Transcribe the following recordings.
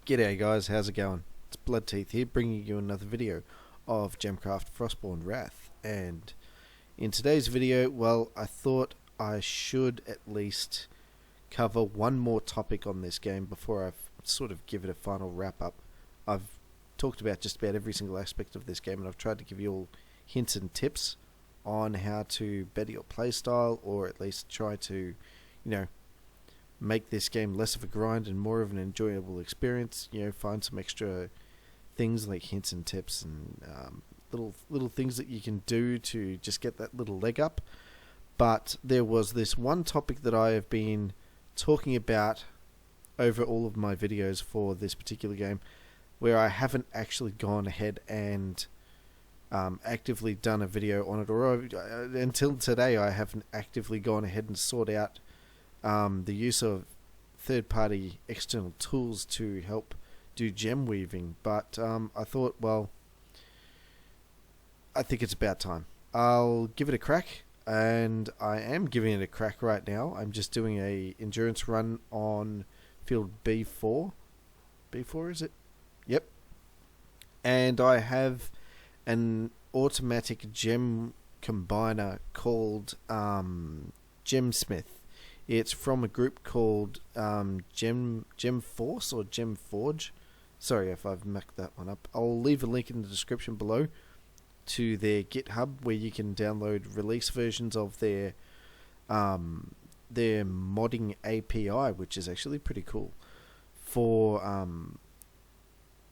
G'day guys, how's it going? It's Bloodteeth here, bringing you another video of Gemcraft Frostborn Wrath. And in today's video, well, I thought I should at least cover one more topic on this game before I sort of give it a final wrap up. I've talked about just about every single aspect of this game, and I've tried to give you all hints and tips on how to better your playstyle, or at least try to, make this game less of a grind and more of an enjoyable experience. Find some extra things like hints and tips and little things that you can do to just get that little leg up. But there was this one topic that I have been talking about over all of my videos for this particular game, where I haven't actually gone ahead and actively done a video on it, or until today I haven't actively gone ahead and sought out the use of third-party external tools to help do gem weaving. But I thought, well, I think it's about time. I'll give it a crack, and I am giving it a crack right now. I'm just doing a endurance run on field B4. B4, is it? Yep. And I have an automatic gem combiner called Gemsmith. It's from a group called Gemforce or Gemforge. Sorry if I've mucked that one up. I'll leave a link in the description below to their GitHub, where you can download release versions of their modding API, which is actually pretty cool for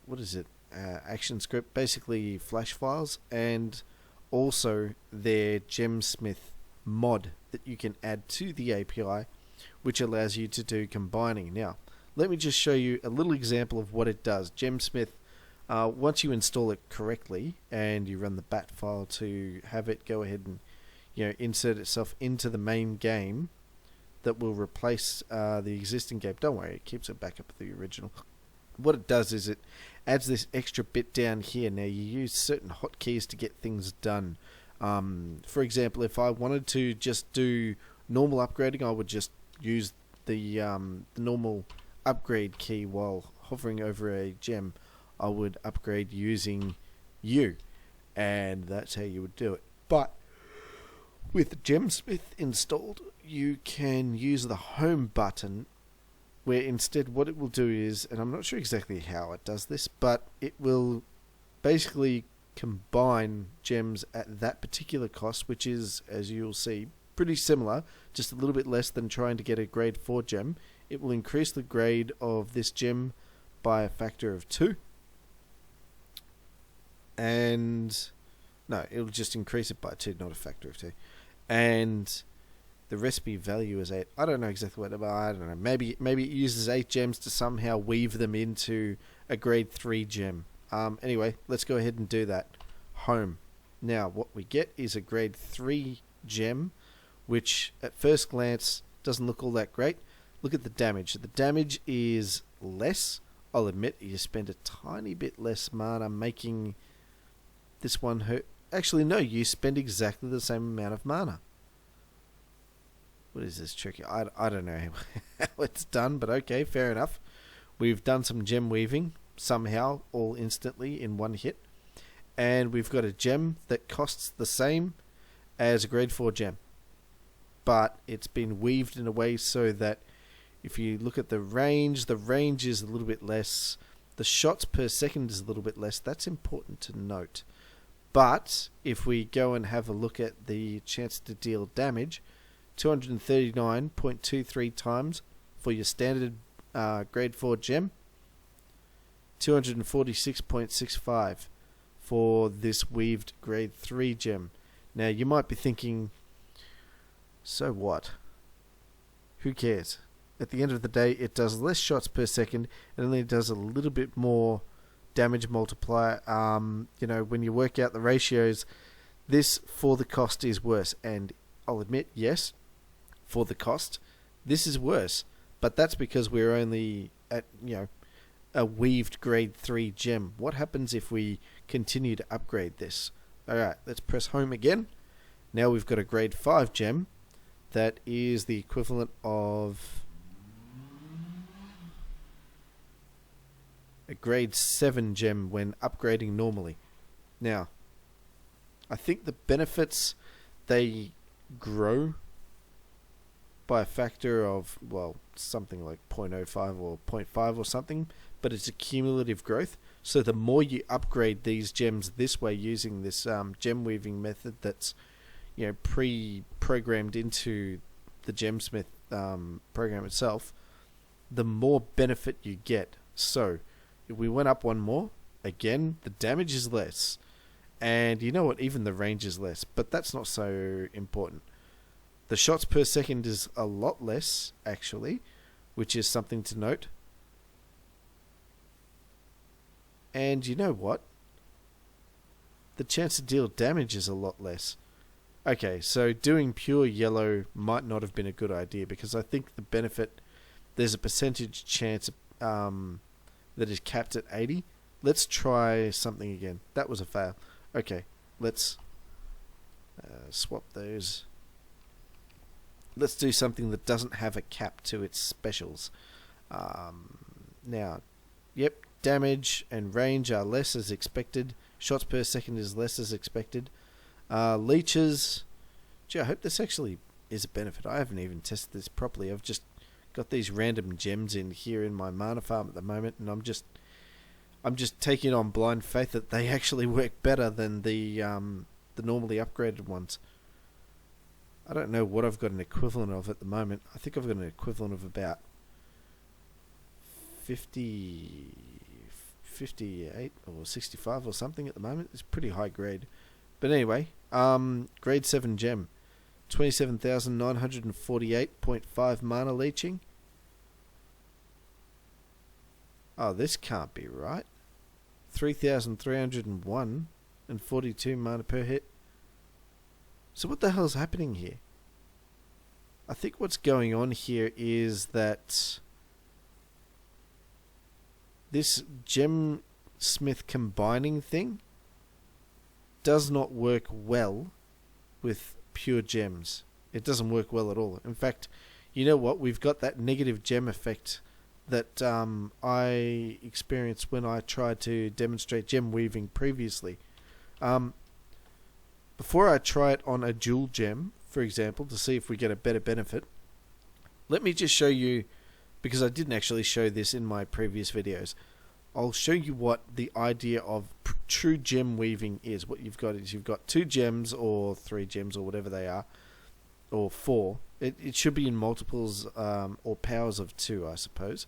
what is it? ActionScript, basically Flash files, and also their Gemsmith mod that you can add to the API, which allows you to do combining. Now, let me just show you a little example of what it does. Gemsmith, once you install it correctly and you run the bat file to have it go ahead and insert itself into the main game that will replace the existing game. Don't worry, it keeps it back up to the original. What it does is it adds this extra bit down here. Now, you use certain hotkeys to get things done. For example, if I wanted to just do normal upgrading, I would just use the normal upgrade key while hovering over a gem. I would upgrade using U, and that's how you would do it. But with Gemsmith installed, you can use the home button, where instead what it will do is, and I'm not sure exactly how it does this, but it will basically combine gems at that particular cost, which is, as you'll see, pretty similar, just a little bit less than trying to get a grade 4 gem. It will increase the grade of this gem by a factor of 2. And no, it'll just increase it by 2, not a factor of 2. And the recipe value is 8. I don't know exactly what, but I don't know. Maybe it uses 8 gems to somehow weave them into a grade 3 gem. Anyway, let's go ahead and do that. Home. Now, what we get is a grade 3 gem, which at first glance doesn't look all that great. Look at the damage. The damage is less. I'll admit, you spend a tiny bit less mana making this one hurt. Actually, no, you spend exactly the same amount of mana. What is this tricky? I don't know how it's done, but okay, fair enough. We've done some gem weaving somehow, all instantly in one hit, and we've got a gem that costs the same as a grade 4 gem, but it's been weaved in a way so that if you look at the range is a little bit less, the shots per second is a little bit less. That's important to note. But if we go and have a look at the chance to deal damage, 239.23 times for your standard grade 4 gem, 246.65 for this weaved grade 3 gem. Now, you might be thinking, so what? Who cares? At the end of the day, it does less shots per second, and only does a little bit more damage multiplier. When you work out the ratios, this for the cost is worse. And I'll admit, yes, for the cost, this is worse. But that's because we're only at, a weaved grade 3 gem. What happens if we continue to upgrade this? Alright, let's press home again. Now we've got a grade 5 gem that is the equivalent of a grade 7 gem when upgrading normally. Now, I think the benefits, they grow by a factor of, well, something like 0.05 or 0.5 or something, but it's a cumulative growth. So the more you upgrade these gems this way using this gem weaving method that's, you know, pre-programmed into the Gemsmith program itself, the more benefit you get. So if we went up one more, again, the damage is less. And you know what, even the range is less, but that's not so important. The shots per second is a lot less, actually, which is something to note. And you know what? The chance to deal damage is a lot less. Okay, so doing pure yellow might not have been a good idea, because I think the benefit, there's a percentage chance that is capped at 80. Let's try something again. That was a fail. Okay, let's swap those. Let's do something that doesn't have a cap to its specials. Now, yep, damage and range are less as expected. Shots per second is less as expected. Leeches. Gee, I hope this actually is a benefit. I haven't even tested this properly. I've just got these random gems in here in my mana farm at the moment, and I'm just taking on blind faith that they actually work better than the normally upgraded ones. I don't know what I've got an equivalent of at the moment. I think I've got an equivalent of about 58 or 65 or something at the moment. It's pretty high grade. But anyway, grade 7 gem. 27,948.5 mana leeching. Oh, this can't be right. 3,301 and 42 mana per hit. So what the hell's happening here? I think what's going on here is that this Gemsmith combining thing does not work well with pure gems. It doesn't work well at all. In fact, you know what? We've got that negative gem effect that I experienced when I tried to demonstrate gem weaving previously. Before I try it on a dual gem, for example, to see if we get a better benefit, let me just show you, because I didn't actually show this in my previous videos. I'll show you what the idea of true gem weaving is. What you've got is you've got 2 gems or 3 gems or whatever they are, or 4. It should be in multiples or powers of 2, I suppose,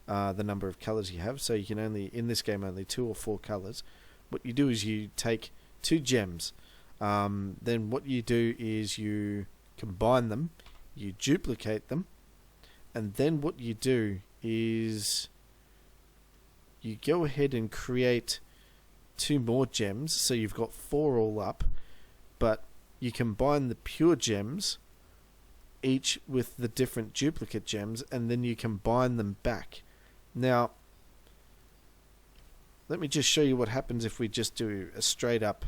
the number of colors you have. So you can only, in this game, only 2 or 4 colors. What you do is you take 2 gems. Then what you do is you combine them, you duplicate them, and then what you do is you go ahead and create 2 more gems, so you've got 4 all up, but you combine the pure gems each with the different duplicate gems, and then you combine them back. Now, let me just show you what happens if we just do a straight up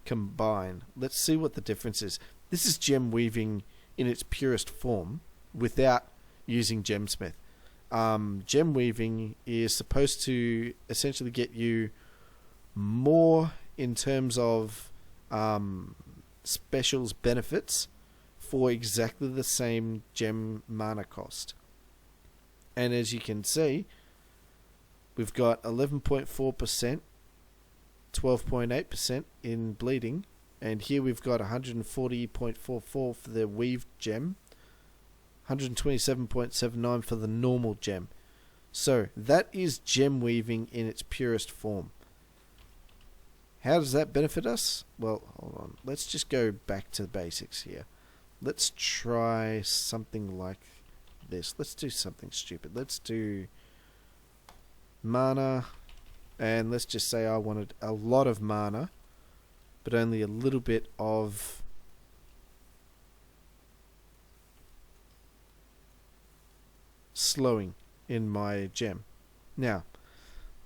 combine. Let's see what the difference is. This is gem weaving in its purest form without using Gemsmith. Gem weaving is supposed to essentially get you more in terms of specials benefits for exactly the same gem mana cost. And as you can see, we've got 11.4%, 12.8% in bleeding, and here we've got 140.44 for the weaved gem, 127.79 for the normal gem. So that is gem weaving in its purest form. How does that benefit us? Well, hold on. Let's just go back to the basics here. Let's try something like this. Let's do something stupid. Let's do mana, and let's just say I wanted a lot of mana, but only a little bit of slowing in my gem. Now,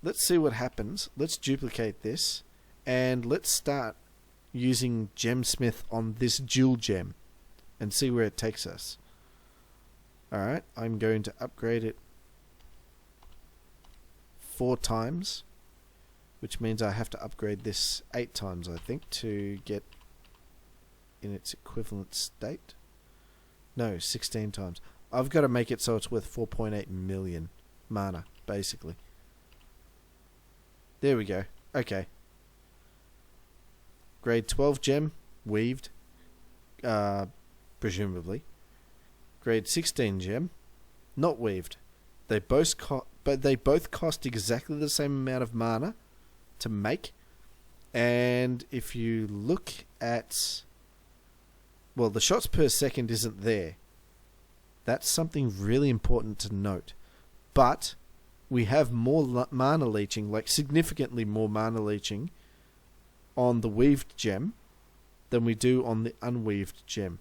let's see what happens. Let's duplicate this, and let's start using Gemsmith on this dual gem and see where it takes us. Alright, I'm going to upgrade it 4 times, which means I have to upgrade this 8 times, I think, to get in its equivalent state. No, 16 times. I've got to make it so it's worth 4.8 million mana, basically. There we go. Okay. Grade 12 gem, weaved, presumably. Grade 16 gem, not weaved. They both cost exactly the same amount of mana to make. And if you look at, well, the shots per second isn't there. That's something really important to note. But we have more mana leeching, like significantly more mana leeching on the weaved gem than we do on the unweaved gem.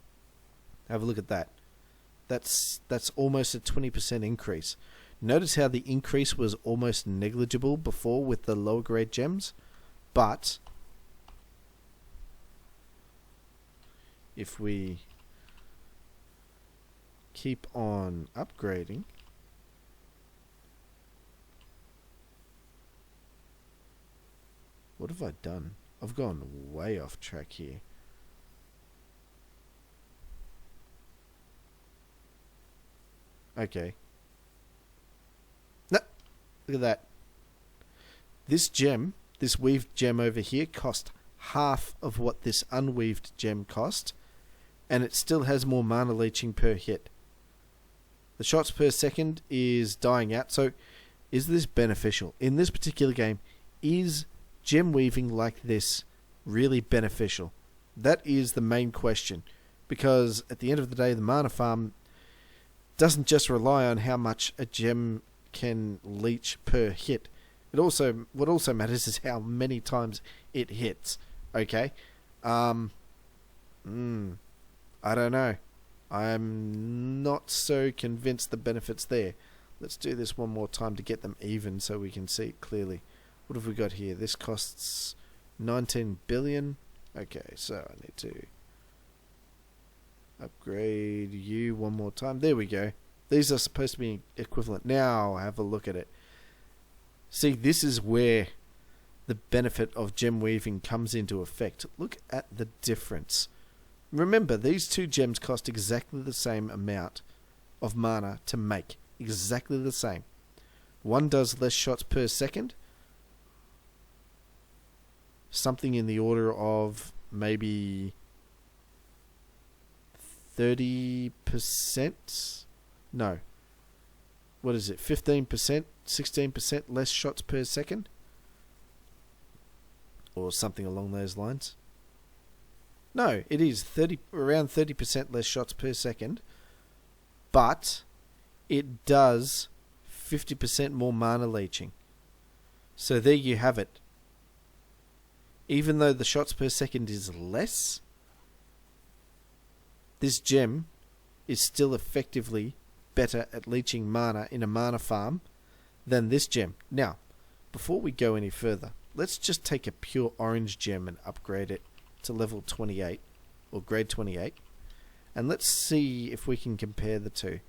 Have a look at that. That's almost a 20% increase. Notice how the increase was almost negligible before with the lower grade gems, but if we keep on upgrading, what have I done? I've gone way off track here. Okay. No, look at that. This gem, this weaved gem over here, cost half of what this unweaved gem cost, and it still has more mana leeching per hit. The shots per second is dying out, so is this beneficial? In this particular game, is gem weaving like this really beneficial? That is the main question, because at the end of the day, the mana farm doesn't just rely on how much a gem can leech per hit. What also matters is how many times it hits. Okay? I don't know. I'm not so convinced the benefits there. Let's do this one more time to get them even so we can see it clearly. What have we got here? This costs 19 billion. Okay, so I need to upgrade you one more time. There we go. These are supposed to be equivalent. Now have a look at it. See, this is where the benefit of gem weaving comes into effect. Look at the difference. Remember, these two gems cost exactly the same amount of mana to make. Exactly the same. One does less shots per second. Something in the order of maybe 30%? No. What is it? 15%? 16% less shots per second? Or something along those lines. No, it is around 30% less shots per second. But it does 50% more mana leeching. So there you have it. Even though the shots per second is less, this gem is still effectively better at leeching mana in a mana farm than this gem. Now, before we go any further, let's just take a pure orange gem and upgrade it to level 28 or grade 28, and let's see if we can compare the two.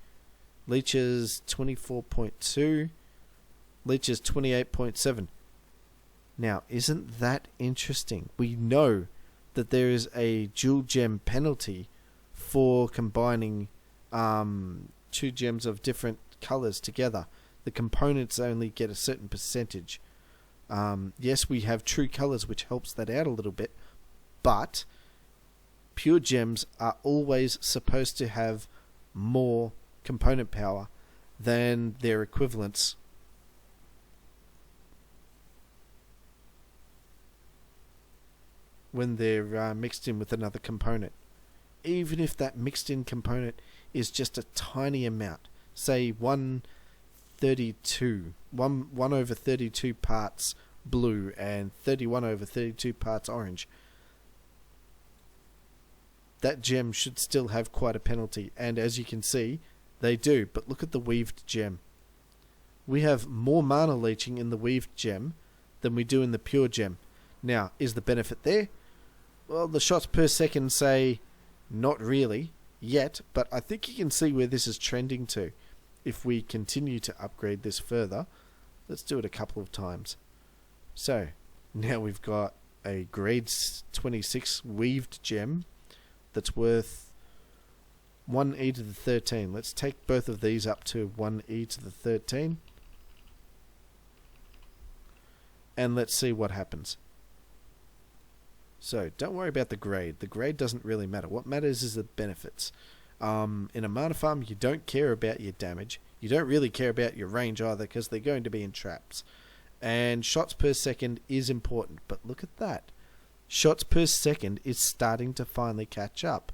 Leeches 24.2, leeches 28.7. Now, isn't that interesting? We know that there is a dual gem penalty for combining two gems of different colors together. The components only get a certain percentage. Yes, we have true colors, which helps that out a little bit, but pure gems are always supposed to have more component power than their equivalents. When they're mixed in with another component. Even if that mixed in component is just a tiny amount, say 1/32, 1 over 32 parts blue and 31 over 32 parts orange, that gem should still have quite a penalty, and as you can see, they do. But look at the weaved gem. We have more mana leeching in the weaved gem than we do in the pure gem. Now, is the benefit there? Well, the shots per second say not really yet, but I think you can see where this is trending to if we continue to upgrade this further Let's do it a couple of times. So, now we've got a grade 26 weaved gem that's worth 1e to the 13. Let's take both of these up to 1e to the 13. And let's see what happens. So, don't worry about the grade. The grade doesn't really matter. What matters is the benefits. In a mana farm, you don't care about your damage. You don't really care about your range either, because they're going to be in traps. And shots per second is important. But look at that. Shots per second is starting to finally catch up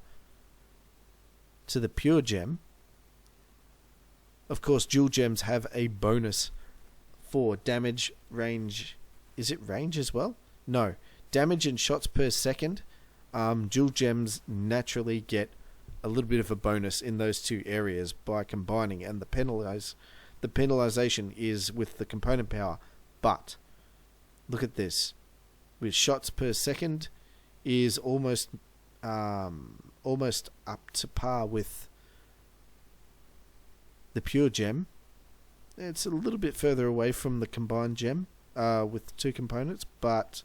to the pure gem. Of course, dual gems have a bonus for damage, range. Is it range as well? No. Damage and shots per second. Dual gems naturally get a little bit of a bonus in those two areas by combining, and the penalization is with the component power. But look at this. With shots per second is almost up to par with the pure gem. It's a little bit further away from the combined gem with two components, but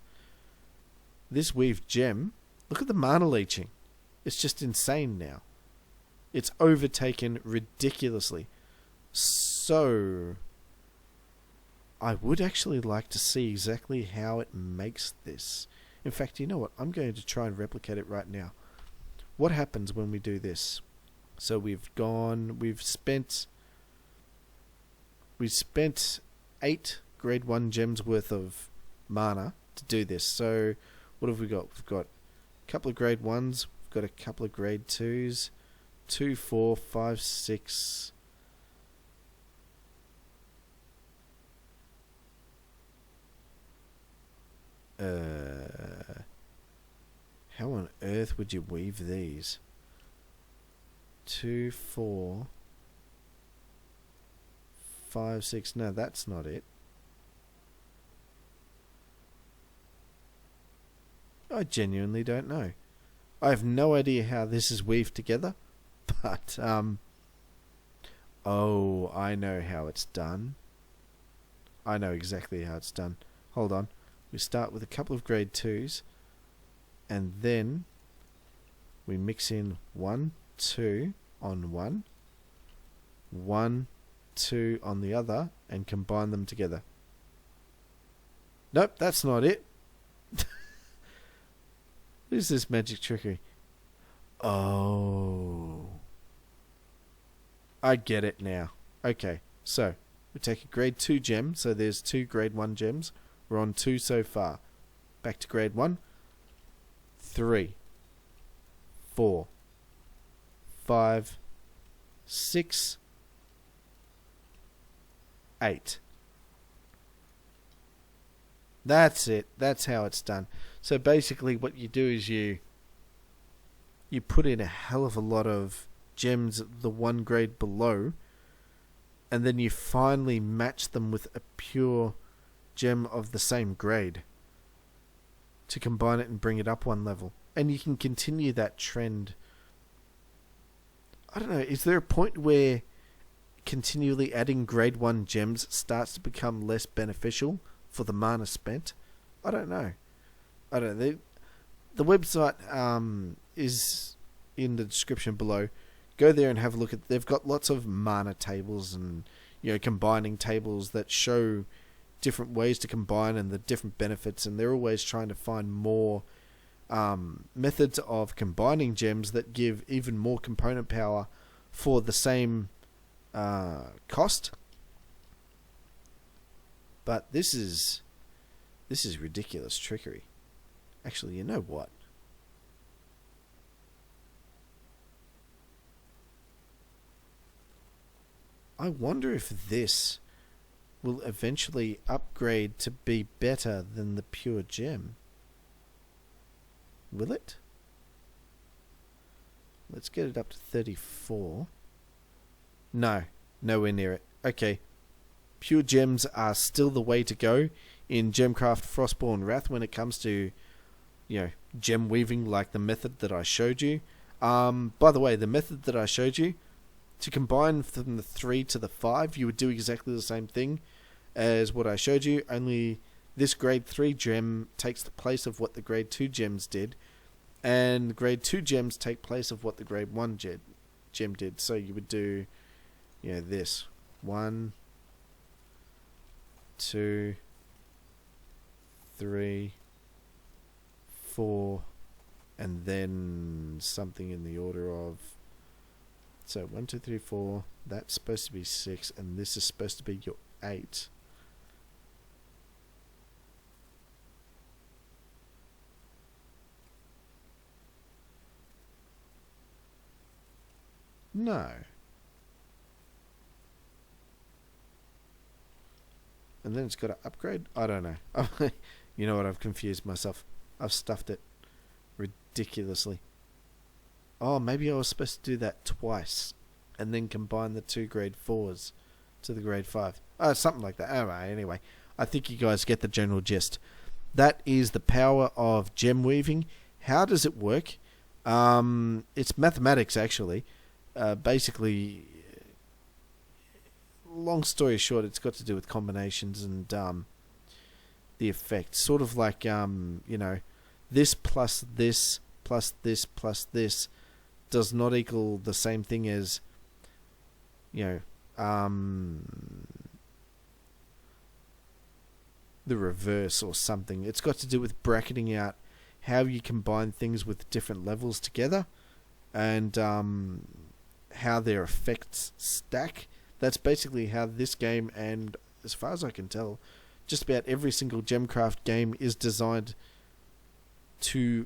this weaved gem, look at the mana leeching. It's just insane now. It's overtaken ridiculously. So I would actually like to see exactly how it makes this. In fact, you know what? I'm going to try and replicate it right now. What happens when we do this? So we've spent 8 grade 1 gems worth of mana to do this. So what have we got? We've got a couple of grade 1s, we've got a couple of grade 2s, 2, 4, 5, 6. How on earth would you weave these? 2, 4, 5, 6. No, that's not it. I genuinely don't know. I have no idea how this is weaved together, but oh, I know how it's done. I know exactly how it's done. Hold on. We start with a couple of grade 2s, and then we mix in 1, 2 on one, 1, 2 on the other, and combine them together. Nope, that's not it. What is this magic trickery? Oh, I get it now. Okay, so we take a grade 2 gem, so there's 2 grade 1 gems. We're on 2 so far. Back to grade 1. 3, 4, 5, 6, 8. That's it. That's how it's done. So basically what you do is you put in a hell of a lot of gems the one grade below, and then you finally match them with a pure gem of the same grade to combine it and bring it up one level. And you can continue that trend. I don't know, is there a point where continually adding grade 1 gems starts to become less beneficial for the mana spent? I don't know. The website is in the description below. Go there and have a look at. They've got lots of mana tables and combining tables that show different ways to combine and the different benefits, and they're always trying to find more methods of combining gems that give even more component power for the same cost. But this is ridiculous trickery. Actually, you know what? I wonder if this will eventually upgrade to be better than the pure gem. Will it? Let's get it up to 34. No, nowhere near it. Okay. Pure gems are still the way to go in Gemcraft Frostborn Wrath when it comes to, gem weaving, like the method that I showed you. By the way, the method that I showed you, to combine from the 3 to the 5, you would do exactly the same thing. as what I showed you, only this grade 3 gem takes the place of what the grade 2 gems did, and grade 2 gems take place of what the grade 1 gem did. So you would do, this 1, 2, 3, 4, and then something in the order of, so 1, 2, 3, 4, that's supposed to be 6, and this is supposed to be your 8. No. And then it's got to upgrade? I don't know. You know what, I've confused myself. I've stuffed it ridiculously. Oh, maybe I was supposed to do that twice and then combine the 2 grade 4s to the grade 5. Oh, something like that. Alright, anyway. I think you guys get the general gist. That is the power of gem weaving. How does it work? It's mathematics, actually. Basically, long story short, it's got to do with combinations and the effect. Sort of like, this plus this plus this plus this does not equal the same thing as, the reverse or something. It's got to do with bracketing out how you combine things with different levels together, and how their effects stack. That's basically how this game, and as far as I can tell, just about every single Gemcraft game is designed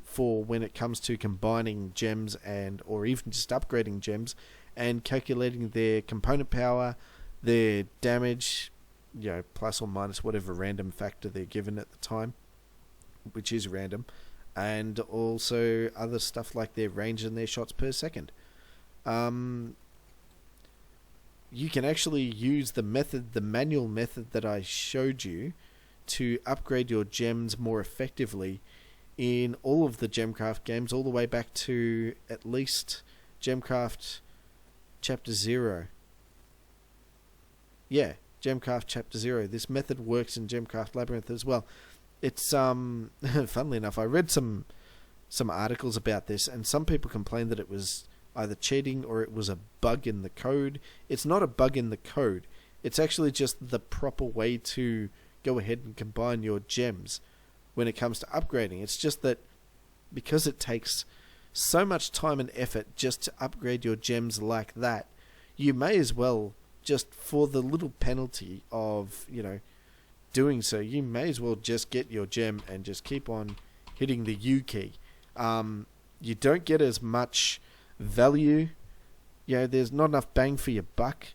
for when it comes to combining gems or even just upgrading gems and calculating their component power, their damage, plus or minus whatever random factor they're given at the time, which is random, and also other stuff like their range and their shots per second. You can actually use the manual method that I showed you to upgrade your gems more effectively in all of the Gemcraft games, all the way back to at least Gemcraft Chapter 0. Yeah, Gemcraft Chapter 0. This method works in Gemcraft Labyrinth as well. It's, funnily enough, I read some articles about this, and some people complained that it was either cheating or it was a bug in the code. It's not a bug in the code. It's actually just the proper way to go ahead and combine your gems when it comes to upgrading. It's just that because it takes so much time and effort just to upgrade your gems like that, you may as well, just for the little penalty of, doing so, you may as well just get your gem and just keep on hitting the U key. You don't get as much value. There's not enough bang for your buck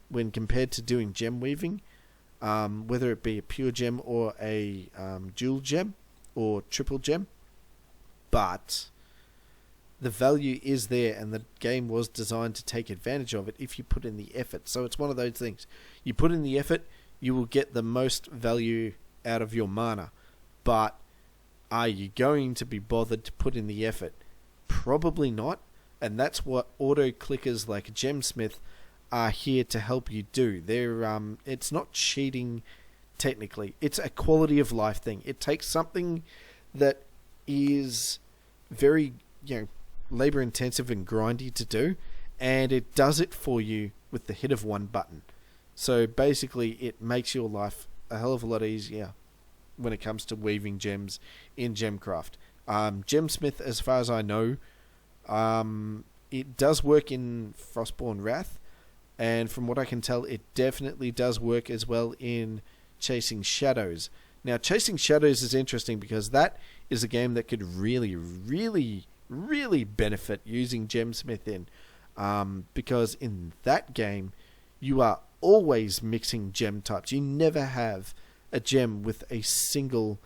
when compared to doing gem weaving, whether it be a pure gem or a dual gem or triple gem. But the value is there, and the game was designed to take advantage of it if you put in the effort. So it's one of those things. You put in the effort, you will get the most value out of your mana. But are you going to be bothered to put in the effort? Probably not. And that's what auto clickers like Gemsmith are here to help you do. It's not cheating technically. It's a quality of life thing. It takes something that is very, labor intensive and grindy to do, and it does it for you with the hit of one button. So basically it makes your life a hell of a lot easier when it comes to weaving gems in Gemcraft. Gemsmith, as far as I know, it does work in Frostborn Wrath, and from what I can tell, it definitely does work as well in Chasing Shadows. Now, Chasing Shadows is interesting because that is a game that could really, really, really benefit using Gemsmith in, because in that game, you are always mixing gem types. You never have a gem with a single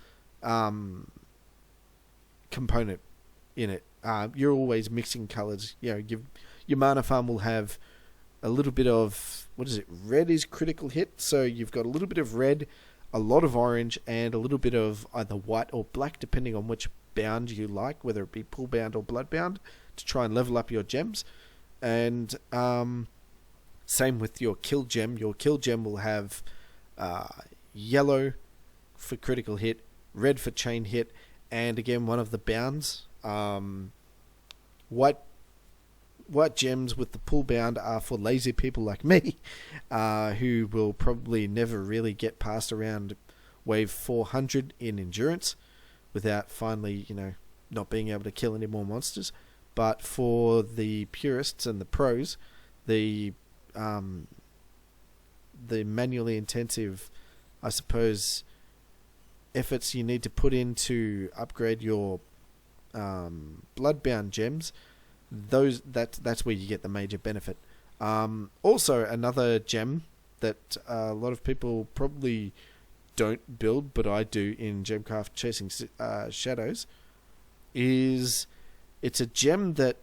component in it. You're always mixing colors. Your mana farm will have a little bit of, red is critical hit, so you've got a little bit of red, a lot of orange, and a little bit of either white or black, depending on which bound you like, whether it be pull bound or blood bound, to try and level up your gems. And same with your kill gem. Your kill gem will have yellow for critical hit, red for chain hit, and again one of the bounds. White gems with the pull bound are for lazy people like me, who will probably never really get past around wave 400 in endurance without finally, not being able to kill any more monsters. But for the purists and the pros, the manually intensive, I suppose, efforts you need to put in to upgrade your bloodbound gems, that's where you get the major benefit. Also, another gem that a lot of people probably don't build, but I do in Gemcraft Chasing Shadows, is it's a gem that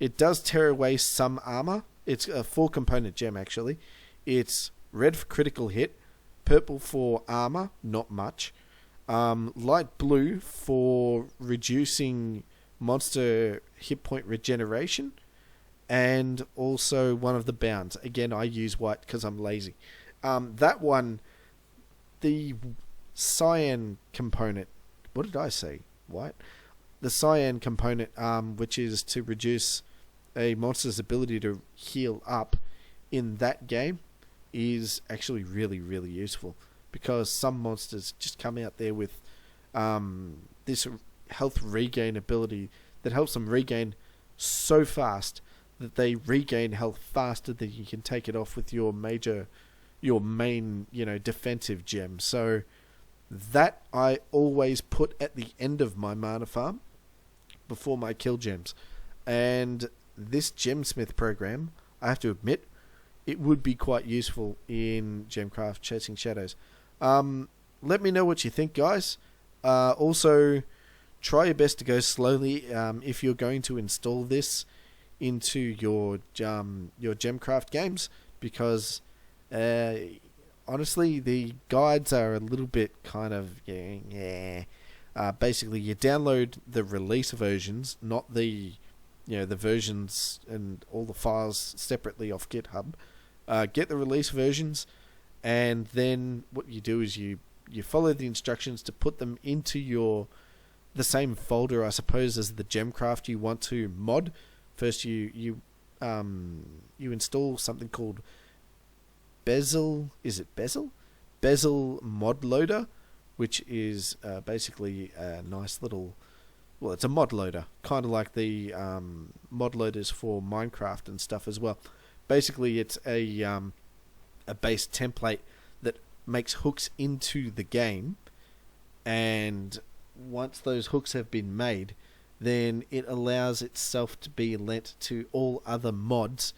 it does tear away some armor. It's a 4-component gem, actually. It's red for critical hit, purple for armor, not much, light blue for reducing monster hit point regeneration, and also one of the bounds. Again, I use white because I'm lazy. That one, the cyan component, what did I say? White? The cyan component, which is to reduce a monster's ability to heal up in that game, is actually really, really useful, because some monsters just come out there with this health regain ability that helps them regain so fast that they regain health faster than you can take it off with your main, defensive gem. So that I always put at the end of my mana farm before my kill gems. And this Gemsmith program, I have to admit, it would be quite useful in Gemcraft Chasing Shadows. Let me know what you think, guys. Also, try your best to go slowly if you're going to install this into your Gemcraft games, because honestly, the guides are a little bit kind of basically, you download the release versions, not the the versions and all the files separately off GitHub. Get the release versions, and then what you do is you follow the instructions to put them into the same folder, I suppose, as the Gemcraft you want to mod. First, you install something called Bezel. Is it Bezel? Bezel Mod Loader, which is basically a nice little. Well, it's a mod loader, kind of like the mod loaders for Minecraft and stuff as well. Basically, it's a base template that makes hooks into the game, and once those hooks have been made, then it allows itself to be lent to all other mods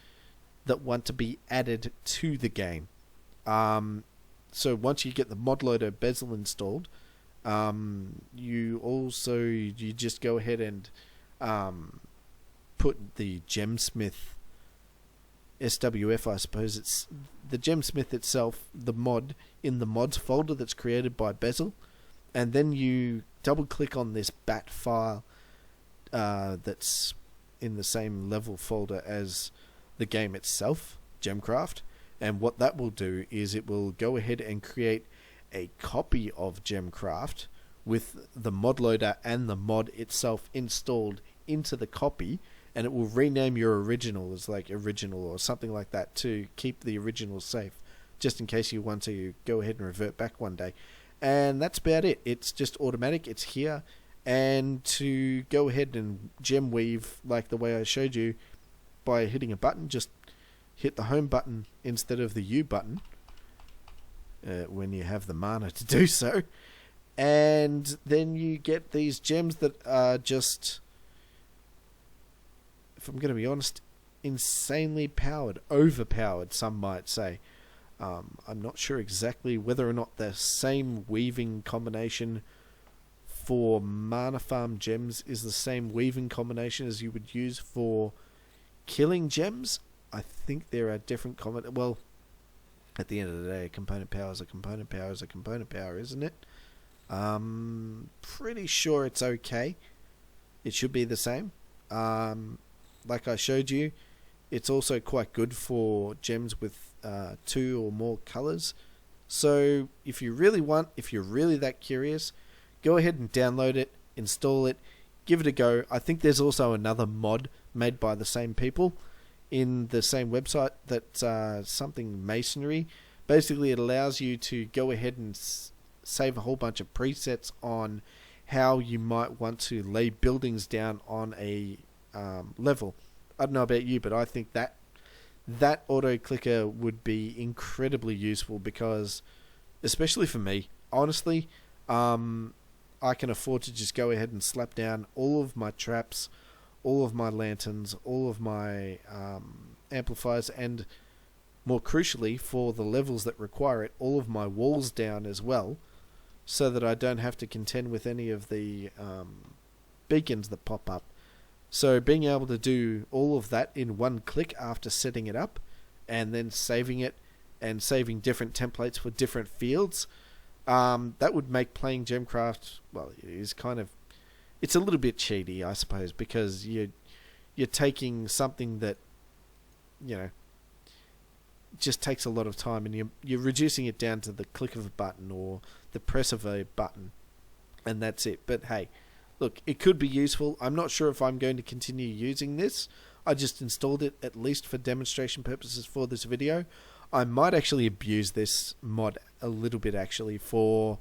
that want to be added to the game. So once you get the mod loader Bezel installed, you just go ahead and put the Gemsmith SWF, I suppose it's the Gemsmith itself, the mod, in the mods folder that's created by Bezel, and then you double click on this bat file that's in the same level folder as the game itself, Gemcraft, and what that will do is it will go ahead and create a copy of Gemcraft with the mod loader and the mod itself installed into the copy, and it will rename your original as like original or something like that to keep the original safe, just in case you want to go ahead and revert back one day. And that's about it. It's just automatic. It's here. And to go ahead and gem weave like the way I showed you by hitting a button, just hit the home button instead of the U button when you have the mana to do so. And then you get these gems that are just, if I'm going to be honest, insanely powered, overpowered, some might say. I'm not sure exactly whether or not the same weaving combination for mana farm gems is the same weaving combination as you would use for killing gems. I think there are different well, at the end of the day, a component power is a component power is a component power, isn't it? Pretty sure it's okay. It should be the same. Like I showed you, it's also quite good for gems with 2 or more colors So if you really want, if you're really that curious, go ahead and download it, install it, give it a go. I think there's also another mod made by the same people in the same website that's something masonry. Basically, it allows you to go ahead and save a whole bunch of presets on how you might want to lay buildings down on a level. I don't know about you, but I think that auto clicker would be incredibly useful because, especially for me, honestly, I can afford to just go ahead and slap down all of my traps, all of my lanterns, all of my amplifiers, and more crucially, for the levels that require it, all of my walls down as well, so that I don't have to contend with any of the beacons that pop up. So being able to do all of that in one click after setting it up, and then saving it, and saving different templates for different fields, that would make playing Gemcraft, well, it's a little bit cheaty, I suppose, because you're taking something that, just takes a lot of time, and you're reducing it down to the click of a button or the press of a button, and that's it. But hey, look, it could be useful. I'm not sure if I'm going to continue using this. I just installed it at least for demonstration purposes for this video. I might actually abuse this mod a little bit, actually, for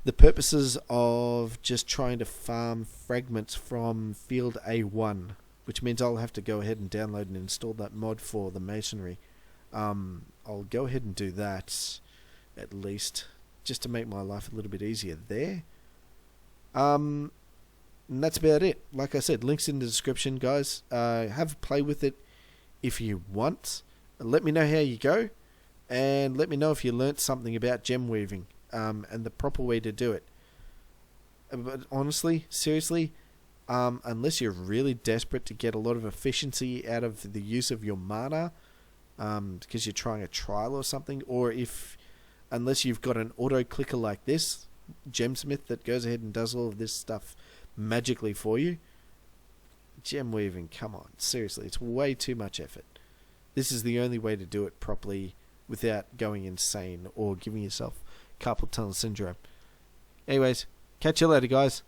the purposes of just trying to farm fragments from field A1, which means I'll have to go ahead and download and install that mod for the masonry. I'll go ahead and do that, at least, just to make my life a little bit easier there. And that's about it. Like I said, links in the description, guys. Have a play with it if you want. Let me know how you go, and let me know if you learnt something about gem weaving, and the proper way to do it. But honestly, seriously, unless you're really desperate to get a lot of efficiency out of the use of your mana, because you're trying a trial or something, or unless you've got an auto clicker like this Gemsmith that goes ahead and does all of this stuff magically for you, gem weaving, come on, seriously, it's way too much effort. This is the only way to do it properly without going insane or giving yourself carpal tunnel syndrome. Anyways, catch you later, guys.